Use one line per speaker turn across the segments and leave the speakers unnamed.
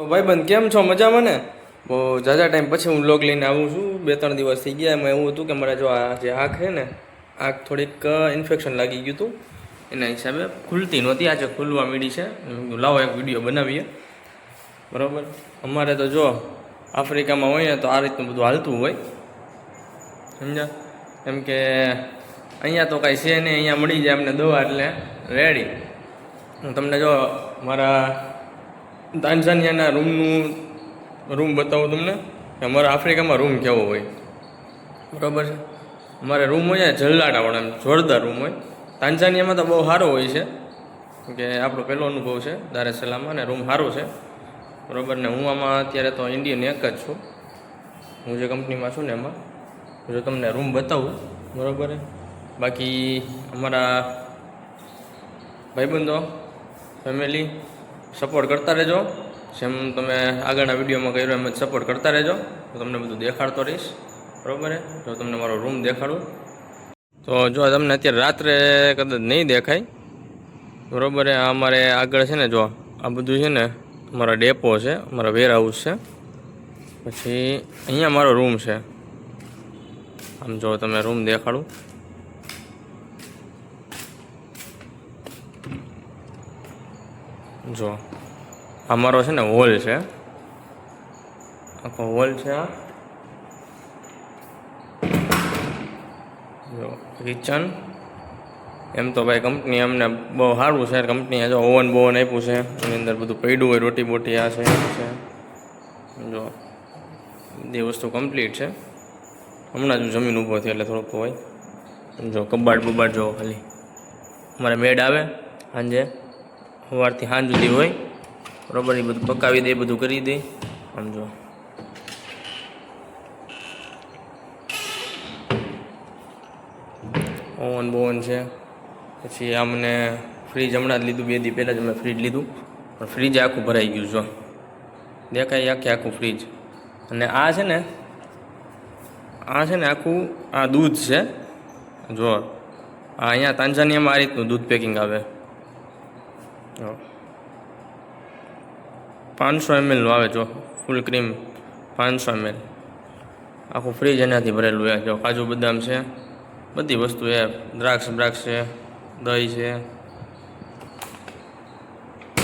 તો ભાઈબંધ કેમ છો? મજામાં ને? બહુ ઝાઝા ટાઈમ પછી હું વ્લોગ લઈને આવું છું. 2-3 દિવસ થઈ ગયા. એમાં એવું હતું કે મારા જો આ જે આંખ છે ને, આંખ થોડીક ઇન્ફેક્શન લાગી ગયું હતું. એના હિસાબે ખુલતી નહોતી. આજે ખુલવા માંડી છે. લાવો એક વિડીયો બનાવીએ, બરાબર? અમારે તો જો આફ્રિકામાં હોય ને તો આ રીતનું બધું હાલતું હોય, સમજ્યા? કેમ કે અહીંયા તો કાંઈ છે નહીં. અહીંયા મળી જાય અમને દવા એટલે રેડી. હું તમને જો મારા તાન્ઝાનિયાના રૂમ બતાવું તમને કે અમારા આફ્રિકામાં રૂમ કેવો હોય, બરાબર છે? અમારે રૂમ હોય જલ્લાટાવાળા, એમ જોરદાર રૂમ હોય. તાન્ઝાનિયામાં તો બહુ સારો હોય છે, કે આપણો પહેલો અનુભવ છે દાર એસ સલામમાં, અને રૂમ સારો છે, બરાબર. ને હું આમાં અત્યારે તો ઇન્ડિયન એક જ છું. હું જે કંપનીમાં છું ને એમાં જો તમને રૂમ બતાવું, બરાબર. બાકી અમારા ભાઈબંધો ફેમિલી સપોર્ટ કરતા રહેજો, જેમ તમે આગળના વિડીયોમાં કર્યો એમ જ સપોર્ટ કરતા રહેજો. તો તમને બધું દેખાડતો રહીશ, બરાબર. જો તમને મારો રૂમ દેખાડું તો જો તમને અત્યારે રાત્રે કદાચ નહીં દેખાય, બરાબર. આ અમારે આગળ છે ને, જો આ બધું છે ને અમારા ડેપો છે, અમારા વેર હાઉસ છે. પછી અહીંયા મારો રૂમ છે. આમ જો તમે રૂમ દેખાડું, જો અમારો છે ને હોલ છે, આખો હોલ છે. આ જો કિચન. એમ તો ભાઈ કંપની અમને બહુ સારું છે. કંપનીએ જો ઓવન આપ્યું છે, એની અંદર બધું પડ્યું હોય, રોટી બોટી આ છે. જો બધી વસ્તુ કમ્પ્લીટ છે. હમણાં જ જમીન ઊભો થયો એટલે થોડુંક હોય. જો કબાટ બબાટ જો ખાલી અમારે મેડ આવે સાંજે, સવારથી સાંજ સુધી હોય, બરાબર. એ બધું પકાવી દે, બધું કરી દે. આમ જો ઓવન છે. પછી અમને ફ્રીજ હમણાં જ લીધું, 2 દી પહેલાં જ અમે ફ્રીજ લીધું, પણ ફ્રીજ આખું ભરાઈ ગયું. જો દેખાય આખું ફ્રીજ. અને આ છે ને આખું આ દૂધ છે. જો આ અહીંયા તાન્ઝાનિયામાં આ રીતનું દૂધ પેકિંગ આવે. 500 ml નું આવે. જો ફૂલ ક્રીમ 500 ml. આખું ફ્રીજ એનાથી ભરેલું છે. જો કાજુ બદામ છે, બધી વસ્તુ છે, દ્રાક્ષ છે, દહીં છે.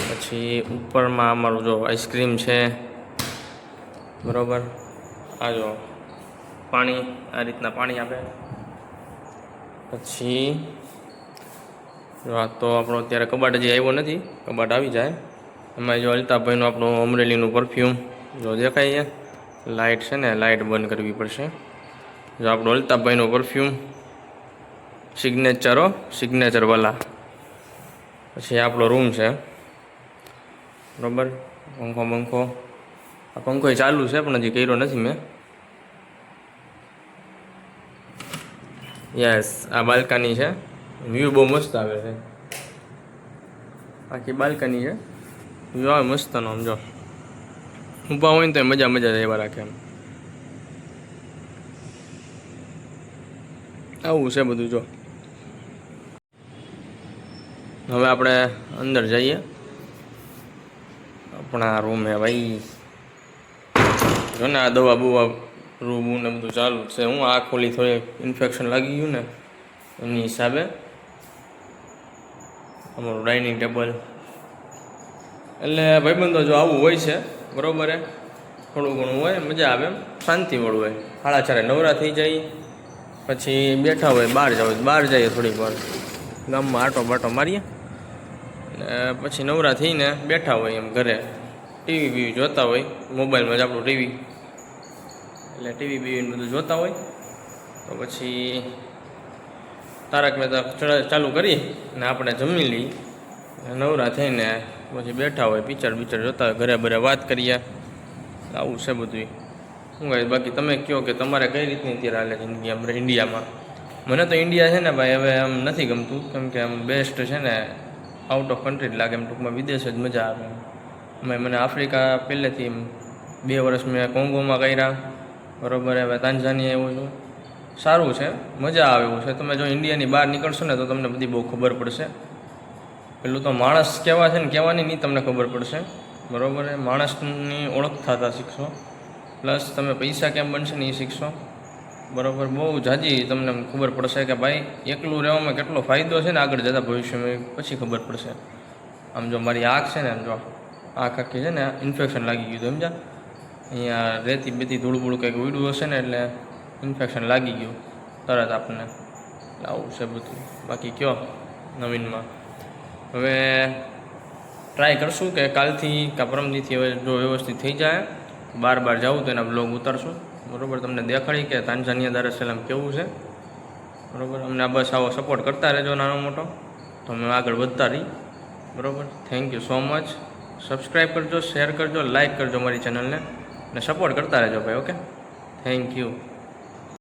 પછી ઉપરમાં અમારું જો આઈસ્ક્રીમ છે, બરાબર. આ જો પાણી, આ રીતના પાણી આપે. પછી જો આ તો આપણો અત્યારે કબાટ હજી આવ્યો નથી, કબાટ આવી જાય. એમાં જો અલ્તાફભાઈનું આપણું અમરેલીનું પરફ્યુમ જો દેખાય છે. લાઇટ છે ને, લાઇટ બંધ કરવી પડશે. જો આપણું અલ્તાફભાઈનું પરફ્યુમ સિગ્નેચરવાલા. પછી આપણો રૂમ છે, બરાબર. પંખો આ પંખો ચાલુ છે પણ હજી કર્યો નથી મેં. યસ, આ બાલ્કની છે. વ્યૂ બહુ મસ્ત આવે છે. આખી બાલ્કની છે, વ્યૂ આવે મસ્તનો. આમ જો ઊભા હોય ને તો મજા રહેવા રાખે એમ. આવું છે બધું. જો હવે આપણે અંદર જઈએ આપણા રૂમે. ભાઈ જો ને આ દવા બવા રૂમ ને બધું ચાલુ છે. હું આ ખોલી થોડી ઇન્ફેક્શન લાગી ગયું ને એની હિસાબે. અમારું ડાઇનિંગ ટેબલ. એટલે ભાઈબંધો જો આવું હોય છે, બરાબર. થોડું ઘણું હોય, મજા આવે એમ, શાંતિવાળું હોય. 4:30 નવરા થઈ જાય, પછી બેઠા હોય, બહાર જઈએ થોડીક વાર, ગામમાં આટો બાટો મારીએ, પછી નવરા થઈને બેઠા હોય એમ ઘરે, ટીવી બીવી જોતા હોય. મોબાઈલમાં જ આપણું ટીવી, એટલે ટીવી બીવીને બધું જોતા હોય. તો પછી તારક મહેતા ચાલુ કરી ને આપણે જમી લઈ, નવરા થઈને પછી બેઠા હોય, પિક્ચર જોતા હોય, ઘરે વાત કરીએ. આવું છે બધું. શું કહે બાકી તમે કહો કે તમારે કઈ રીતની અત્યારે હાલે જિંદગી આપણે ઇન્ડિયામાં? મને તો ઇન્ડિયા છે ને ભાઈ હવે આમ નથી ગમતું, કેમ કે આમ બેસ્ટ છે ને આઉટ ઓફ કન્ટ્રી જ લાગે એમ. ટૂંકમાં વિદેશ જ મજા આવે એમ. મને આફ્રિકા પહેલેથી 2 વર્ષ મેં કોંગોમાં કર્યા, બરાબર. હવે તાન્ઝાનિયા આવ્યો છું. સારું છે, મજા આવે એવું છે. તમે જો ઇન્ડિયાની બહાર નીકળશો ને તો તમને બધી બહુ ખબર પડશે. પેલું તો માણસ કેવા છે ને કહેવાની નહીં તમને ખબર પડશે. બરાબર છે. માણસની ઓળખ થતા શીખશો, પ્લસ તમે પૈસા કેમ બનશે ને એ શીખશો. બરાબર, બહુ જાજી તમને ખબર પડશે કે ભાઈ એકલું રહેવામાં કેટલો ફાયદો છે ને આગળ જતાં ભવિષ્યમાં, પછી ખબર પડશે. આમ જો મારી આંખ છે ને, જો આંખ આખી છે ને ઇન્ફેક્શન લાગી ગયું હતું, સમજા. અહીંયા રેતી બેતી ધૂળ બૂળ કંઈક ઉડ્યું હશે ને એટલે ઇન્ફેક્શન લાગી ગયું તરત આપણને. આવું છે બધું. બાકી કયો નવીનમાં? હવે ટ્રાય કરશું કે કાલથી કા પરમદીથી હવે જો વ્યવસ્થિત થઈ જાય, બાર જાવું તો એના બ્લોગ ઉતારશું. બરાબર, તમને દેખાડી કે તાંઝાનિયા દારેસલામ કેવું છે. બરાબર, અમને આ બસ આવો સપોર્ટ કરતા રહેજો નાનો મોટો, તો અમે આગળ વધતા રહી. બરાબર, thank you so much. Subscribe કરજો, શેર કરજો, લાઇક કરજો મારી ચેનલને, અને સપોર્ટ કરતા રહેજો ભાઈ. Okay, thank you.